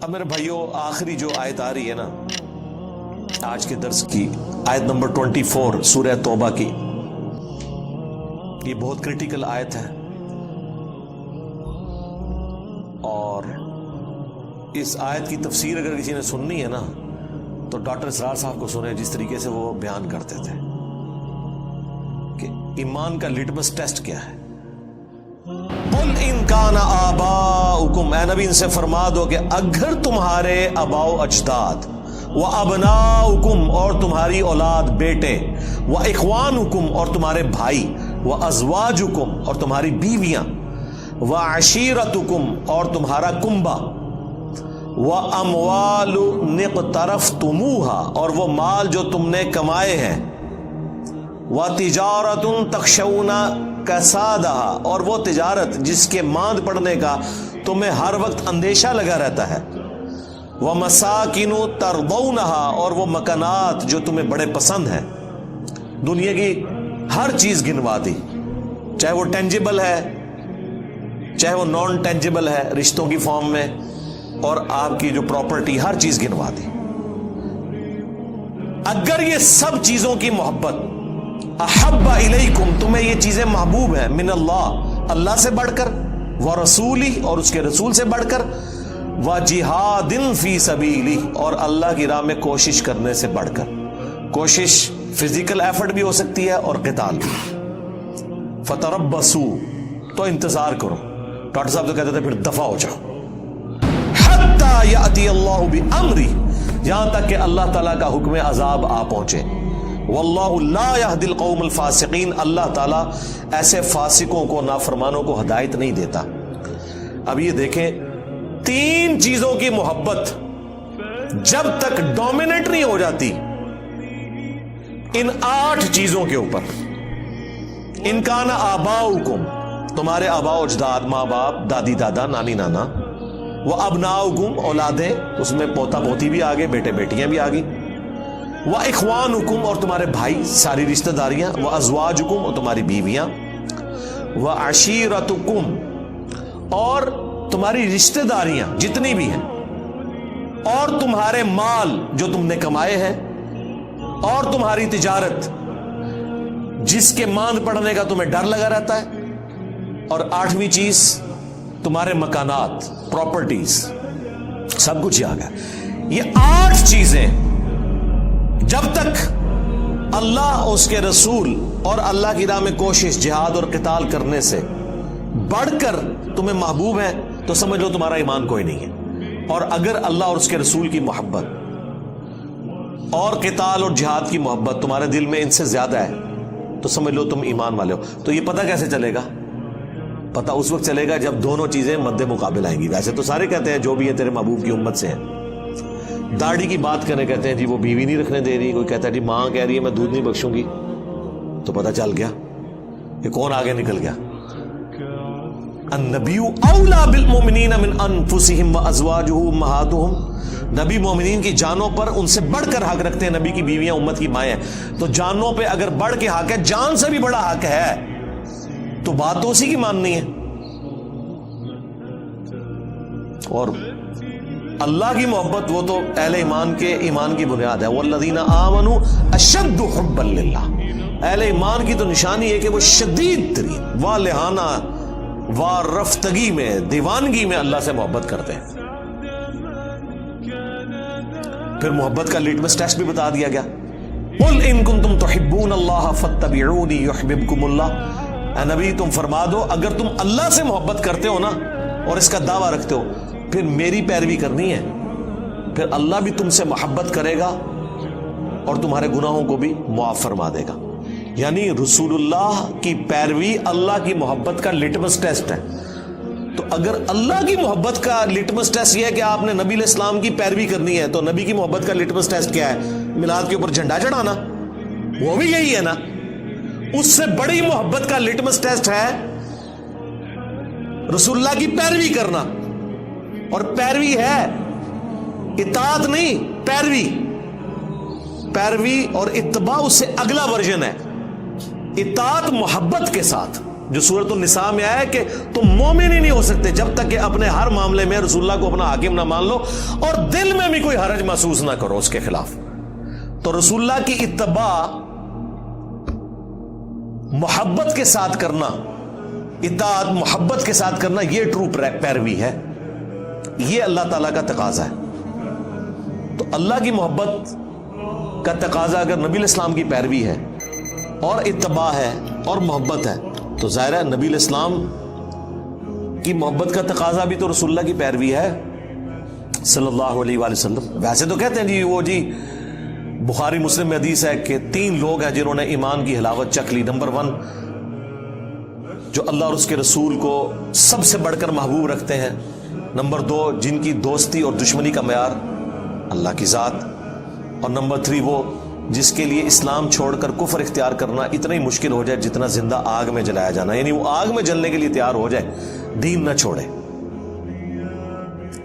اب میرے بھائیوں آخری جو آیت آ رہی ہے نا آج کے درس کی، آیت نمبر 24 سورہ توبہ کی، یہ بہت کریٹیکل آیت ہے اور اس آیت کی تفسیر اگر کسی نے سننی ہے نا تو ڈاکٹر اسرار صاحب کو سنیں، جس طریقے سے وہ بیان کرتے تھے کہ ایمان کا لٹمس ٹیسٹ کیا ہے۔ قل ان کان آباؤکم، اے نبی ان سے فرما دو کہ اگر تمہارے آباء و اجداد، و ابناؤکم اور تمہاری اولاد بیٹے، و اخوانکم اور تمہارے بھائی، و ازواجکم اور تمہاری بیویاں، و عشیرتکم اور تمہارا کنبہ، و اموال اقترفتموہا اور وہ مال جو تم نے کمائے ہیں، و تجارت تخشون کسادہا اور وہ تجارت جس کے ماند پڑنے کا تمہیں ہر وقت اندیشہ لگا رہتا ہے، ومساکن ترضونہا اور وہ مکانات جو تمہیں بڑے پسند ہیں۔ دنیا کی ہر چیز گنوا دی، چاہے وہ ٹینجیبل ہے چاہے وہ نان ٹینجیبل ہے رشتوں کی فارم میں، اور آپ کی جو پراپرٹی ہر چیز گنوا دی۔ اگر یہ سب چیزوں کی محبت احب الیکم، تمہیں یہ چیزیں محبوب ہیں، من اللہ، اللہ سے بڑھ کر، ورسولی اور اس کے رسول سے بڑھ کر، وجہاد فی سبیلی اور اللہ کی راہ میں کوشش کرنے سے بڑھ کر۔ کوشش فزیکل ایفرٹ بھی ہو سکتی ہے اور قتال بھی۔ فتربصوا، تو انتظار کرو۔ ڈاکٹر صاحب تو کہتے تھے پھر دفع ہو جاؤ، حتی یأتی اللہ بامری، یہاں تک کہ اللہ تعالیٰ کا حکم عذاب آ پہنچے۔ واللہ لا یہدی القوم الفاسقین، اللہ تعالیٰ ایسے فاسقوں کو، نافرمانوں کو ہدایت نہیں دیتا۔ اب یہ دیکھیں، تین چیزوں کی محبت جب تک ڈومیننٹ نہیں ہو جاتی ان 8 چیزوں کے اوپر، ان کان آباؤکم، تمہارے آباء و اجداد، ماں باپ، دادی دادا، نانی نانا، وہ ابناؤکم، اولادیں، اس میں پوتا پوتی بھی آگے، بیٹے بیٹیاں بھی آگی، وہ اخوانکم اور تمہارے بھائی، ساری رشتہ داریاں، وہ ازواجکم اور تمہاری بیویاں، وہ عشیرتکم اور تمہاری رشتہ داریاں جتنی بھی ہیں، اور تمہارے مال جو تم نے کمائے ہیں، اور تمہاری تجارت جس کے ماند پڑنے کا تمہیں ڈر لگا رہتا ہے، اور 8ویں چیز تمہارے مکانات، پراپرٹیز، سب کچھ آ گیا۔ یہ 8 چیزیں جب تک اللہ، اس کے رسول اور اللہ کی راہ میں کوشش، جہاد اور قتال کرنے سے بڑھ کر تمہیں محبوب ہے تو سمجھ لو تمہارا ایمان کوئی نہیں ہے۔ اور اگر اللہ اور اس کے رسول کی محبت اور قتال اور جہاد کی محبت تمہارے دل میں ان سے زیادہ ہے تو سمجھ لو تم ایمان والے ہو۔ تو یہ پتہ کیسے چلے گا؟ پتہ اس وقت چلے گا جب دونوں چیزیں مد مقابل آئیں گی۔ ویسے تو سارے کہتے ہیں جو بھی ہے تیرے محبوب کی امت سے ہیں۔ داڑھی کی بات کریں، کہتے ہیں جی وہ بیوی نہیں رکھنے دے رہی، کوئی کہتا ہے جی ماں کہہ رہی ہے میں دودھ نہیں بخشوں گی، تو پتہ چل گیا کہ کون آگے نکل گیا۔ النبی اولا بالمؤمنین من انفسہم وازواجہ امہاتہم، نبی مومنین کی جانوں پر ان سے بڑھ کر حق رکھتے ہیں، نبی کی بیویاں امت کی مائیں ہیں۔ تو جانوں پہ اگر بڑھ کے حق ہے، جان سے بھی بڑا حق ہے، تو بات تو اسی کی ماننی ہے۔ اور اللہ کی محبت وہ تو اہل ایمان کے ایمان کی بنیاد ہے۔ والذین آمنوا اشد حبا للہ، اہل ایمان کی تو نشانی ہے کہ وہ شدید ترین والہانہ وارفتگی میں، دیوانگی میں اللہ سے محبت کرتے ہیں۔ پھر محبت کا لٹمس ٹیسٹ بھی بتا دیا گیا۔ قل ان کنتم تحبون اللہ فاتبعونی یحببکم اللہ، اے نبی تم فرما دو اگر تم اللہ سے محبت کرتے ہو نا اور اس کا دعویٰ رکھتے ہو، پھر میری پیروی کرنی ہے، پھر اللہ بھی تم سے محبت کرے گا اور تمہارے گناہوں کو بھی معاف فرما دے گا۔ یعنی رسول اللہ کی پیروی اللہ کی محبت کا لٹمس ٹیسٹ ہے۔ تو اگر اللہ کی محبت کا لٹمس ٹیسٹ یہ ہے کہ آپ نے نبی علیہ السلام کی پیروی کرنی ہے، تو نبی کی محبت کا لٹمس ٹیسٹ کیا ہے؟ میلاد کے اوپر جھنڈا چڑھانا، وہ بھی یہی ہے نا۔ اس سے بڑی محبت کا لٹمس ٹیسٹ ہے رسول اللہ کی پیروی کرنا، اور پیروی ہے اطاعت نہیں، پیروی، پیروی اور اتباع اس سے اگلا ورژن ہے۔ اطاعت محبت کے ساتھ، جو سورۃ النساء میں آیا ہے کہ تم مومن ہی نہیں ہو سکتے جب تک کہ اپنے ہر معاملے میں رسول اللہ کو اپنا حاکم نہ مان لو اور دل میں بھی کوئی حرج محسوس نہ کرو اس کے خلاف. تو رسول اللہ کی اتباع محبت کے ساتھ کرنا، اطاعت محبت کے ساتھ کرنا، یہ ٹرو پیروی ہے، یہ اللہ تعالیٰ کا تقاضا ہے. تو اللہ کی محبت کا تقاضا اگر نبی علیہ السلام کی پیروی ہے اور اتباع ہے اور محبت ہے تو ظاہر ہے نبی علیہ السلام کی محبت کا تقاضا بھی تو رسول اللہ کی پیروی ہے صلی اللہ علیہ وآلہ وسلم. ویسے تو کہتے ہیں جی وہ جی بخاری مسلم میں حدیث ہے کہ 3 لوگ ہیں جنہوں نے ایمان کی حلاوت چکھ لی. نمبر 1 جو اللہ اور اس کے رسول کو سب سے بڑھ کر محبوب رکھتے ہیں. نمبر 2 جن کی دوستی اور دشمنی کا معیار اللہ کی ذات. اور نمبر 3 وہ جس کے لیے اسلام چھوڑ کر کفر اختیار کرنا اتنا ہی مشکل ہو جائے جتنا زندہ آگ میں جلایا جانا، یعنی وہ آگ میں جلنے کے لیے تیار ہو جائے، دین نہ چھوڑے.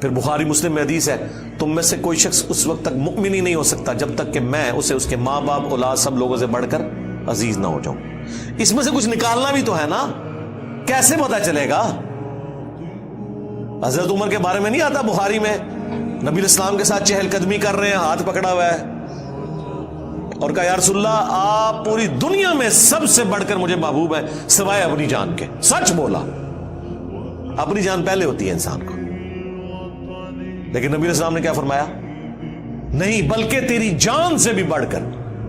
پھر بخاری مسلم میں حدیث ہے تم میں سے کوئی شخص اس وقت تک مؤمن ہی نہیں ہو سکتا جب تک کہ میں اسے اس کے ماں باپ اولاد سب لوگوں سے بڑھ کر عزیز نہ ہو جاؤں. اس میں سے کچھ نکالنا بھی تو ہے نا، کیسے پتا چلے گا؟ حضرت عمر کے بارے میں نہیں آتا بخاری میں نبی علیہ السلام کے ساتھ چہل قدمی کر رہے ہیں، ہاتھ پکڑا ہوا ہے اور کہا یا رسول اللہ آپ پوری دنیا میں سب سے بڑھ کر مجھے محبوب ہے سوائے اپنی جان کے. سچ بولا، اپنی جان پہلے ہوتی ہے انسان کو. لیکن نبی علیہ السلام نے کیا فرمایا؟ نہیں بلکہ تیری جان سے بھی بڑھ کر.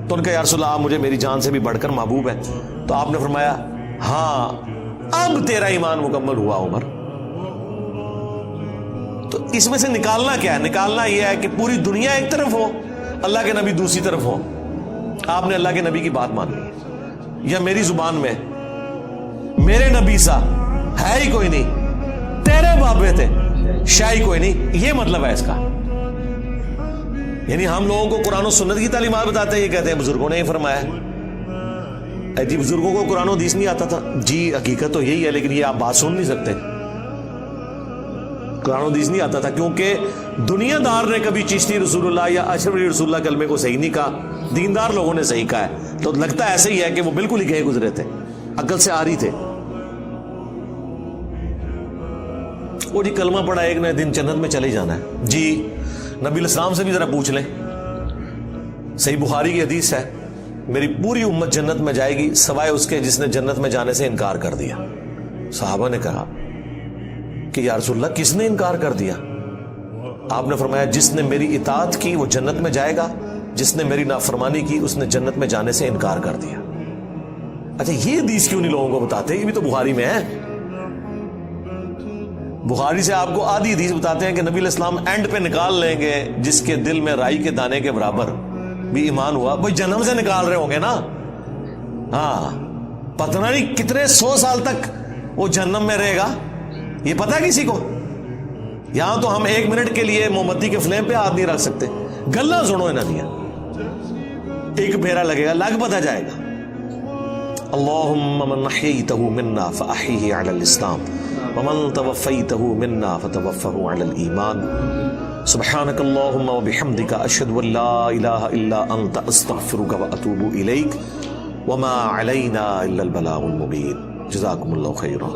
تو ان کا یا رسول اللہ آپ مجھے میری جان سے بھی بڑھ کر محبوب ہے. تو آپ نے فرمایا ہاں اب تیرا ایمان مکمل ہوا عمر. تو اس میں سے نکالنا کیا ہے؟ نکالنا یہ ہے کہ پوری دنیا ایک طرف ہو، اللہ کے نبی دوسری طرف ہو. آپ نے اللہ کے نبی کی بات مان لی، یا میری زبان میں میرے نبی سا ہے ہی کوئی نہیں، تیرے بابے تھے شاہی کوئی نہیں، یہ مطلب ہے اس کا. یعنی ہم لوگوں کو قرآن و سنت کی تعلیمات بتاتے ہیں، یہ کہتے ہیں بزرگوں نے یہ فرمایا. جی بزرگوں کو قرآن و حدیث نہیں آتا تھا؟ جی حقیقت تو یہی ہے، لیکن یہ آپ بات سن نہیں سکتے. قرآن و حدیث نہیں آتا تھا کیونکہ دنیا دار نے کبھی چشتی رسول اللہ یا اشرف علی رسول اللہ کلمے کو صحیح نہیں کہا، دیندار لوگوں نے صحیح کہا ہے. تو لگتا ایسے ہی ہے کہ وہ بالکل ہی گئے گزرے تھے، عقل سے آ رہی تھے. وہ جی کلمہ پڑھا ایک نہ دن جنت میں چلے جانا ہے. جی نبی علیہ السلام سے بھی ذرا پوچھ لیں، صحیح بخاری کی حدیث ہے میری پوری امت جنت میں جائے گی سوائے اس کے جس نے جنت میں جانے سے انکار کر دیا. صحابہ نے کہا کہ یا رسول اللہ کس نے انکار کر دیا؟ آپ نے فرمایا جس نے میری اطاعت کی وہ جنت میں جائے گا، جس نے میری نافرمانی کی اس نے جنت میں جانے سے انکار کر دیا. اچھا یہ حدیث کیوں نہیں لوگوں کو بتاتے؟ یہ بھی تو بخاری میں ہے. بخاری سے آپ کو آدھی حدیث بتاتے ہیں کہ نبی علیہ السلام اینڈ پہ نکال لیں گے جس کے دل میں رائی کے دانے کے برابر بھی ایمان ہوا. بھائی جنم سے نکال رہے ہوں گے نا. ہاں پتہ نہیں کتنے 100 سال تک وہ جہنم میں رہے گا، یہ پتہ ہے کسی کو؟ یہاں تو ہم 1 منٹ کے لیے موم بتی کے فلیم پہ ہاتھ نہیں رکھ سکتے. گلا سنو انہاں دیا، ایک پھیرا لگے گا لگ پتہ جائے گا. اللہم من احییتہ منا فاحیہ علی الاسلام ومن توفیتہ منا فتوفہ علی الایمان. سبحانک اللہم وبحمدک اشہد ان لا الہ الا انت استغفرک واتوب الیک وما علینا الا البلاغ المبین. جزاکم اللہ خیرا.